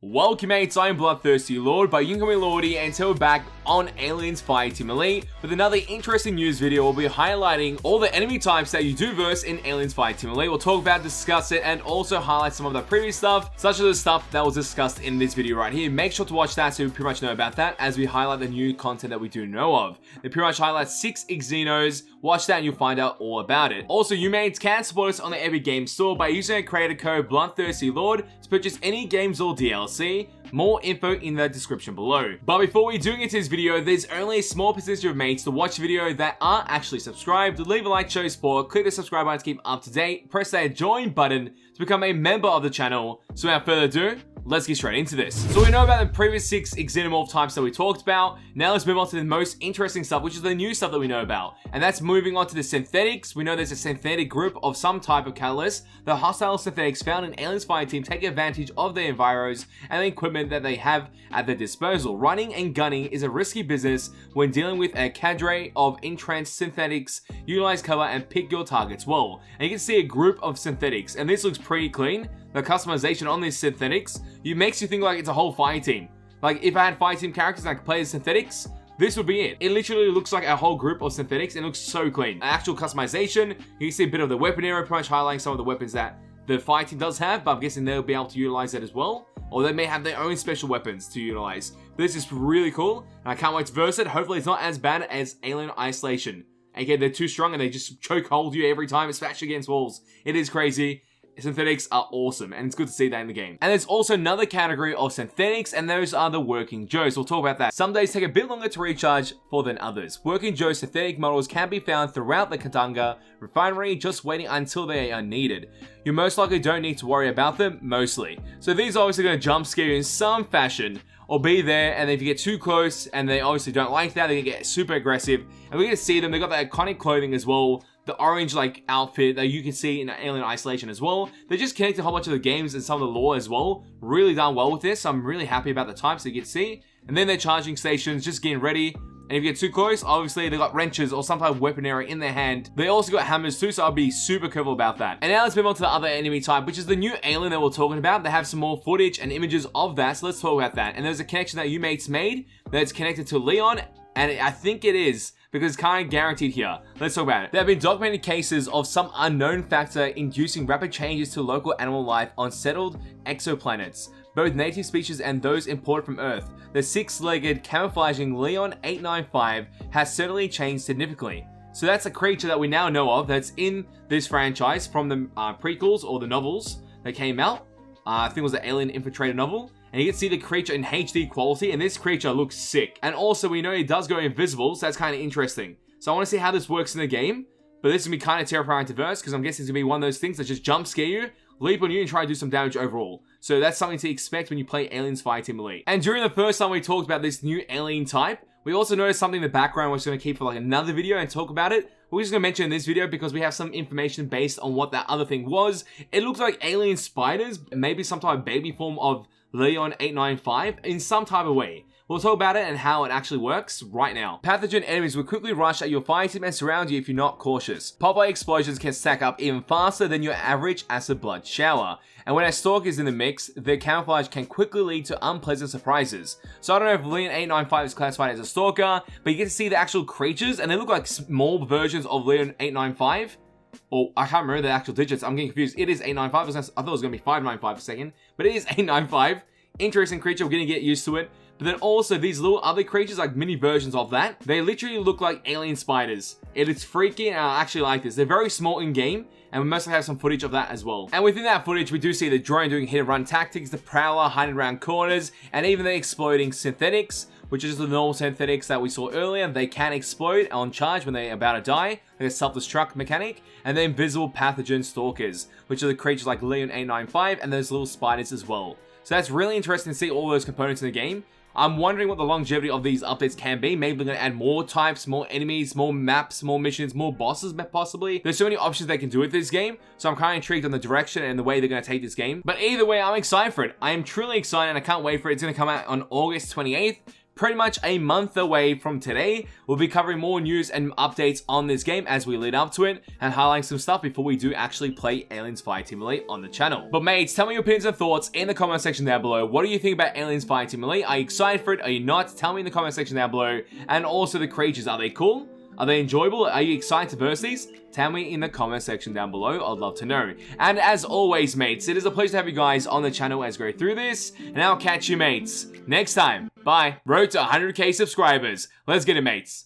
Welcome mates, I'm BloodThirstyLord, but you can call me Lordy, and so we're back on Aliens Fireteam Elite with another interesting news video. We'll be highlighting all the enemy types that you do verse in Aliens Fireteam Elite. We'll talk about, discuss it, and also highlight some of the previous stuff, such as the stuff that was discussed in this video right here. Make sure to watch that so you pretty much know about that as we highlight the new content that we do know of. They pretty much highlight 6 Xenos. Watch that and you'll find out all about it. Also, you mates can support us on the Epic Games Store by using a creator code BloodThirstyLord to purchase any games or DLC. More info in the description below. But before we do get to this video, there's only a small percentage of mates to watch the video that are actually subscribed. Leave a like, show support, click the subscribe button to keep up to date, press that join button to become a member of the channel. So without further ado, let's get straight into this. So we know about the previous 6 xenomorph types that we talked about. Now let's move on to the most interesting stuff, which is the new stuff that we know about. And that's moving on to the synthetics. We know there's a synthetic group of some type of catalyst. The hostile synthetics found in Aliens Fireteam take advantage of their enviros and the equipment that they have at their disposal. Running and gunning is a risky business when dealing with a cadre of entrenched synthetics. Utilize cover and pick your targets well. And you can see a group of synthetics, and this looks pretty clean. The customization on these synthetics, it makes you think like it's a whole fire team. Like if I had fire team characters and I could play as synthetics, this would be it. It literally looks like a whole group of synthetics and it looks so clean. Actual customization, you can see a bit of the weapon area, pretty much highlighting some of the weapons that the fire team does have, but I'm guessing they'll be able to utilize that as well. Or they may have their own special weapons to utilize. This is really cool, and I can't wait to verse it. Hopefully it's not as bad as Alien Isolation. Again, they're too strong and they just choke hold you every time, especially against walls. It is crazy. Synthetics are awesome, and it's good to see that in the game. And there's also another category of synthetics, and those are the Working Joes. We'll talk about that. Some days take a bit longer to recharge than others. Working Joe synthetic models can be found throughout the Katanga refinery, just waiting until they are needed. You most likely don't need to worry about them, mostly. So these are obviously going to jump scare you in some fashion, or be there, and if you get too close, and they obviously don't like that, they can get super aggressive. And we're going to see them, they've got that iconic clothing as well. The orange like outfit that you can see in Alien Isolation as well. They just connect a whole bunch of the games and some of the lore as well. Really done well with this. So I'm really happy about the types that you get to see. And then their charging stations, just getting ready. And if you get too close, obviously they got wrenches or some type of weapon area in their hand. They also got hammers too, so I'll be super careful about that. And now let's move on to the other enemy type, which is the new alien that we're talking about. They have some more footage and images of that, so let's talk about that. And there's a connection that you mates made that's connected to Leon, and I think it is, because it's kind of guaranteed here. Let's talk about it. There have been documented cases of some unknown factor inducing rapid changes to local animal life on settled exoplanets, both native species and those imported from Earth. The 6-legged camouflaging LEON-895 has certainly changed significantly. So that's a creature that we now know of that's in this franchise from the prequels or the novels that came out. I think it was the Alien Infiltrator novel. And you can see the creature in HD quality, and this creature looks sick. And also, we know it does go invisible, so that's kind of interesting. So I want to see how this works in the game, but this is going to be kind of terrifying to verse, because I'm guessing it's going to be one of those things that just jump scare you, leap on you, and try to do some damage overall. So that's something to expect when you play Aliens Fireteam Elite. And during the first time we talked about this new alien type, we also noticed something in the background we're just going to keep for like another video and talk about it. We're just going to mention in this video because we have some information based on what that other thing was. It looks like alien spiders, maybe some type of baby form of LEON-895 in some type of way. We'll talk about it and how it actually works right now. Pathogen enemies will quickly rush at your fire team and surround you if you're not cautious. Pop-up explosions can stack up even faster than your average acid blood shower. And when a stalker is in the mix, their camouflage can quickly lead to unpleasant surprises. So I don't know if LEON-895 is classified as a stalker, but you get to see the actual creatures and they look like small versions of LEON-895. Or I can't remember the actual digits. I'm getting confused. It is 895. I thought it was going to be 595 for a second. But it is 895. Interesting creature. We're going to get used to it. But then also these little other creatures, like mini versions of that, they literally look like alien spiders. It is freaky, and I actually like this. They're very small in game, and we mostly have some footage of that as well. And within that footage, we do see the drone doing hit and run tactics, the prowler hiding around corners, and even the exploding synthetics, which is the normal synthetics that we saw earlier. They can explode on charge when they're about to die, like a self-destruct mechanic, and the invisible pathogen stalkers, which are the creatures like LEON-895 and those little spiders as well. So that's really interesting to see all those components in the game. I'm wondering what the longevity of these updates can be. Maybe they're going to add more types, more enemies, more maps, more missions, more bosses possibly. There's so many options they can do with this game, so I'm kind of intrigued on the direction and the way they're going to take this game. But either way, I'm excited for it. I am truly excited and I can't wait for it. It's going to come out on August 28th. pretty much a month away from today. We'll be covering more news and updates on this game as we lead up to it and highlighting some stuff before we do actually play Aliens Fireteam Elite on the channel. But mates, tell me your opinions and thoughts in the comment section down below. What do you think about Aliens Fireteam Elite? Are you excited for it? Are you not? Tell me in the comment section down below. And also the creatures, are they cool? Are they enjoyable? Are you excited to verse these? Tell me in the comment section down below. I'd love to know. And as always, mates, it is a pleasure to have you guys on the channel as we go through this. And I'll catch you, mates, next time. Bye. Road to 100k subscribers. Let's get it, mates.